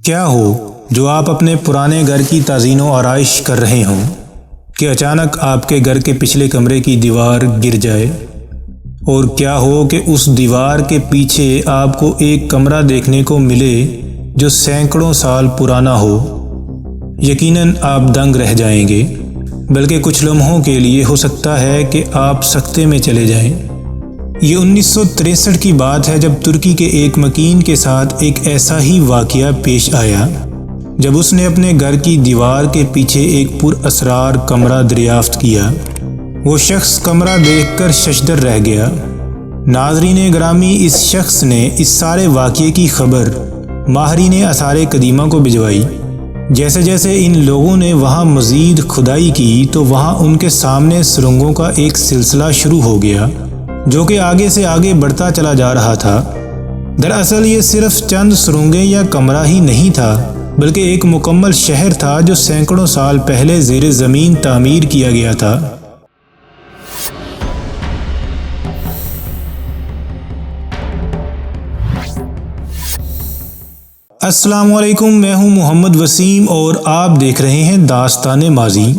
کیا ہو جو آپ اپنے پرانے گھر کی تزئین و آرائش کر رہے ہوں کہ اچانک آپ کے گھر کے پچھلے کمرے کی دیوار گر جائے؟ اور کیا ہو کہ اس دیوار کے پیچھے آپ کو ایک کمرہ دیکھنے کو ملے جو سینکڑوں سال پرانا ہو؟ یقیناً آپ دنگ رہ جائیں گے، بلکہ کچھ لمحوں کے لیے ہو سکتا ہے کہ آپ سکتے میں چلے جائیں۔ یہ 1963 کی بات ہے جب ترکی کے ایک مکین کے ساتھ ایک ایسا ہی واقعہ پیش آیا جب اس نے اپنے گھر کی دیوار کے پیچھے ایک پر اسرار کمرہ دریافت کیا۔ وہ شخص کمرہ دیکھ کر ششدر رہ گیا۔ ناظرین گرامی، اس شخص نے اس سارے واقعے کی خبر ماہرین آثار قدیمہ کو بھجوائی۔ جیسے جیسے ان لوگوں نے وہاں مزید کھدائی کی تو وہاں ان کے سامنے سرنگوں کا ایک سلسلہ شروع ہو گیا جو کہ آگے سے آگے بڑھتا چلا جا رہا تھا۔ دراصل یہ صرف چند سرنگیں یا کمرہ ہی نہیں تھا، بلکہ ایک مکمل شہر تھا جو سینکڑوں سال پہلے زیر زمین تعمیر کیا گیا تھا۔ السلام علیکم، میں ہوں محمد وسیم اور آپ دیکھ رہے ہیں داستان ماضی۔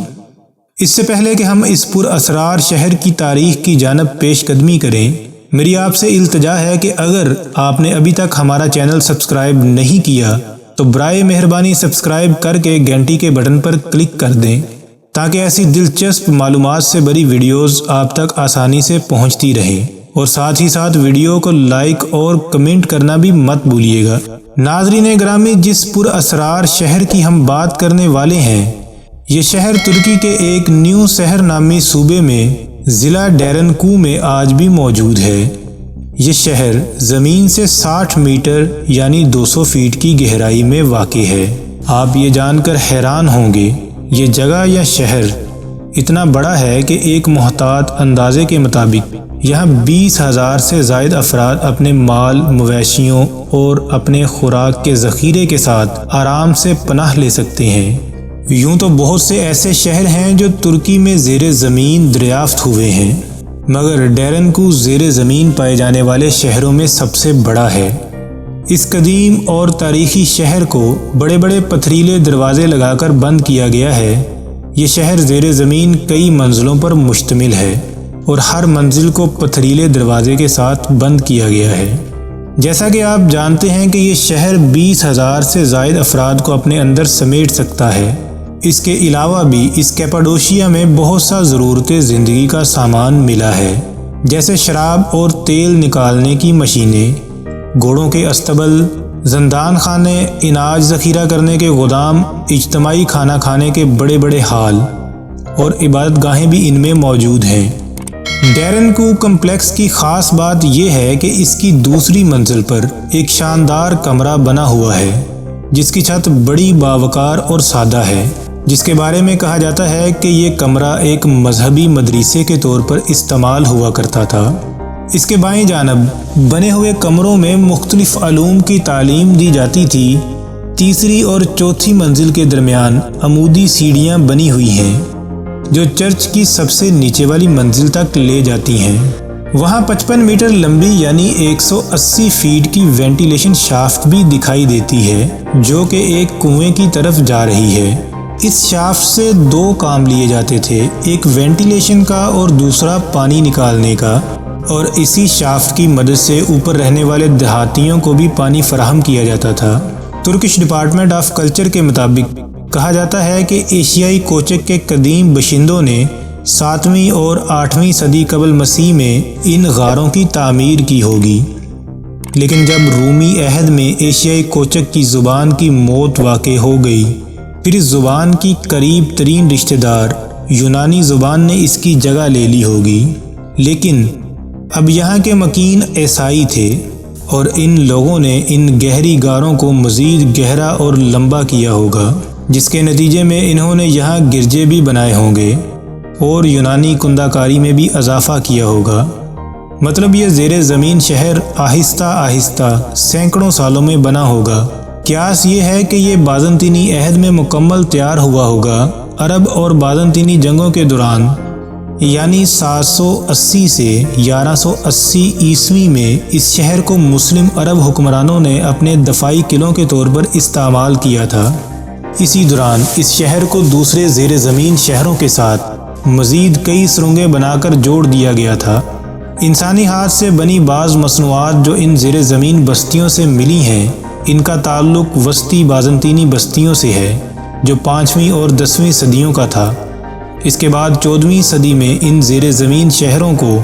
اس سے پہلے کہ ہم اس پر اسرار شہر کی تاریخ کی جانب پیش قدمی کریں، میری آپ سے التجا ہے کہ اگر آپ نے ابھی تک ہمارا چینل سبسکرائب نہیں کیا تو برائے مہربانی سبسکرائب کر کے گھنٹی کے بٹن پر کلک کر دیں تاکہ ایسی دلچسپ معلومات سے بھری ویڈیوز آپ تک آسانی سے پہنچتی رہیں، اور ساتھ ہی ساتھ ویڈیو کو لائک اور کمنٹ کرنا بھی مت بھولیے گا۔ ناظرین گرامی، جس پر اسرار شہر کی ہم بات کرنے والے ہیں، یہ شہر ترکی کے ایک نیو شہر نامی صوبے میں ضلع ڈیرنکو میں آج بھی موجود ہے۔ یہ شہر زمین سے 60 میٹر یعنی 200 فیٹ کی گہرائی میں واقع ہے۔ آپ یہ جان کر حیران ہوں گے، یہ جگہ یا شہر اتنا بڑا ہے کہ ایک محتاط اندازے کے مطابق یہاں 20,000 سے زائد افراد اپنے مال، مویشیوں اور اپنے خوراک کے ذخیرے کے ساتھ آرام سے پناہ لے سکتے ہیں۔ یوں تو بہت سے ایسے شہر ہیں جو ترکی میں زیر زمین دریافت ہوئے ہیں، مگر ڈیرنکو زیر زمین پائے جانے والے شہروں میں سب سے بڑا ہے۔ اس قدیم اور تاریخی شہر کو بڑے بڑے پتھریلے دروازے لگا کر بند کیا گیا ہے۔ یہ شہر زیر زمین کئی منزلوں پر مشتمل ہے اور ہر منزل کو پتھریلے دروازے کے ساتھ بند کیا گیا ہے۔ جیسا کہ آپ جانتے ہیں کہ یہ شہر 20,000 سے زائد افراد کو اپنے اندر سمیٹ سکتا ہے۔ اس کے علاوہ بھی اس کیپاڈوشیا میں بہت سا ضرورت زندگی کا سامان ملا ہے، جیسے شراب اور تیل نکالنے کی مشینیں، گھوڑوں کے استبل، زندان خانے، اناج ذخیرہ کرنے کے گودام، اجتماعی کھانا کھانے کے بڑے بڑے ہال اور عبادت گاہیں بھی ان میں موجود ہیں۔ ڈیرنکو کمپلیکس کی خاص بات یہ ہے کہ اس کی دوسری منزل پر ایک شاندار کمرہ بنا ہوا ہے جس کی چھت بڑی باوقار اور سادہ ہے، جس کے بارے میں کہا جاتا ہے کہ یہ کمرہ ایک مذہبی مدرسے کے طور پر استعمال ہوا کرتا تھا۔ اس کے بائیں جانب بنے ہوئے کمروں میں مختلف علوم کی تعلیم دی جاتی تھی۔ تیسری اور چوتھی منزل کے درمیان عمودی سیڑھیاں بنی ہوئی ہیں جو چرچ کی سب سے نیچے والی منزل تک لے جاتی ہیں۔ وہاں 55 میٹر لمبی یعنی 180 فیٹ کی وینٹیلیشن شافٹ بھی دکھائی دیتی ہے جو کہ ایک کنویں کی طرف جا رہی ہے۔ اس شافٹ سے 2 کام لیے جاتے تھے، ایک وینٹیلیشن کا اور دوسرا پانی نکالنے کا، اور اسی شافٹ کی مدد سے اوپر رہنے والے دیہاتیوں کو بھی پانی فراہم کیا جاتا تھا۔ ترکش ڈپارٹمنٹ آف کلچر کے مطابق کہا جاتا ہے کہ ایشیائی کوچک کے قدیم باشندوں نے 7ویں اور 8ویں صدی قبل مسیح میں ان غاروں کی تعمیر کی ہوگی، لیکن جب رومی عہد میں ایشیائی کوچک کی زبان کی موت واقع ہو گئی، پھر اس زبان کی قریب ترین رشتہ دار یونانی زبان نے اس کی جگہ لے لی ہوگی۔ لیکن اب یہاں کے مکین عیسائی تھے اور ان لوگوں نے ان گہری غاروں کو مزید گہرا اور لمبا کیا ہوگا، جس کے نتیجے میں انہوں نے یہاں گرجے بھی بنائے ہوں گے اور یونانی کندہ کاری میں بھی اضافہ کیا ہوگا۔ مطلب یہ زیر زمین شہر آہستہ آہستہ سینکڑوں سالوں میں بنا ہوگا۔ قیاس یہ ہے کہ یہ بازنطینی عہد میں مکمل تیار ہوا ہوگا۔ عرب اور بازنطینی جنگوں کے دوران یعنی 780 سے 1180 عیسوی میں اس شہر کو مسلم عرب حکمرانوں نے اپنے دفاعی قلعوں کے طور پر استعمال کیا تھا۔ اسی دوران اس شہر کو دوسرے زیر زمین شہروں کے ساتھ مزید کئی سرنگیں بنا کر جوڑ دیا گیا تھا۔ انسانی ہاتھ سے بنی بعض مصنوعات جو ان زیر زمین بستیوں سے ملی ہیں، ان کا تعلق وسطی بازنطینی بستیوں سے ہے جو 5ویں اور 10ویں صدیوں کا تھا۔ اس کے بعد 14ویں صدی میں ان زیر زمین شہروں کو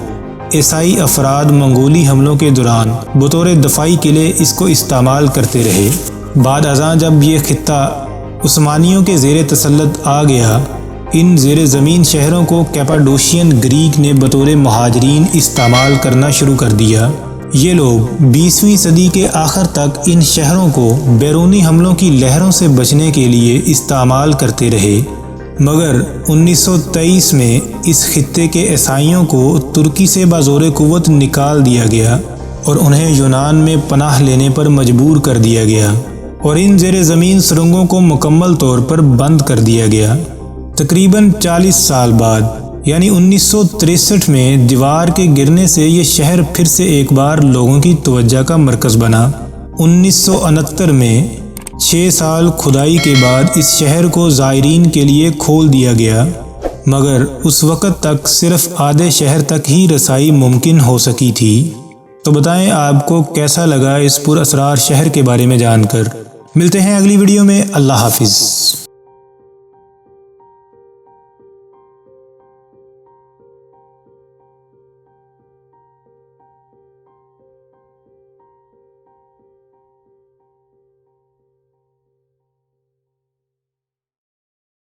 عیسائی افراد منگولی حملوں کے دوران بطور دفاعی قلعے اس کو استعمال کرتے رہے۔ بعد ازاں جب یہ خطہ عثمانیوں کے زیر تسلط آ گیا، ان زیر زمین شہروں کو کیپاڈوشین گریک نے بطور مہاجرین استعمال کرنا شروع کر دیا۔ یہ لوگ 20ویں صدی کے آخر تک ان شہروں کو بیرونی حملوں کی لہروں سے بچنے کے لیے استعمال کرتے رہے، مگر 1923 میں اس خطے کے عیسائیوں کو ترکی سے بازور قوت نکال دیا گیا اور انہیں یونان میں پناہ لینے پر مجبور کر دیا گیا اور ان زیر زمین سرنگوں کو مکمل طور پر بند کر دیا گیا۔ تقریباً 40 سال بعد یعنی 1963 میں دیوار کے گرنے سے یہ شہر پھر سے ایک بار لوگوں کی توجہ کا مرکز بنا۔ 1969 میں 6 سال کھدائی کے بعد اس شہر کو زائرین کے لیے کھول دیا گیا، مگر اس وقت تک صرف آدھے شہر تک ہی رسائی ممکن ہو سکی تھی۔ تو بتائیں آپ کو کیسا لگا اس پر اسرار شہر کے بارے میں جان کر؟ ملتے ہیں اگلی ویڈیو میں۔ اللہ حافظ۔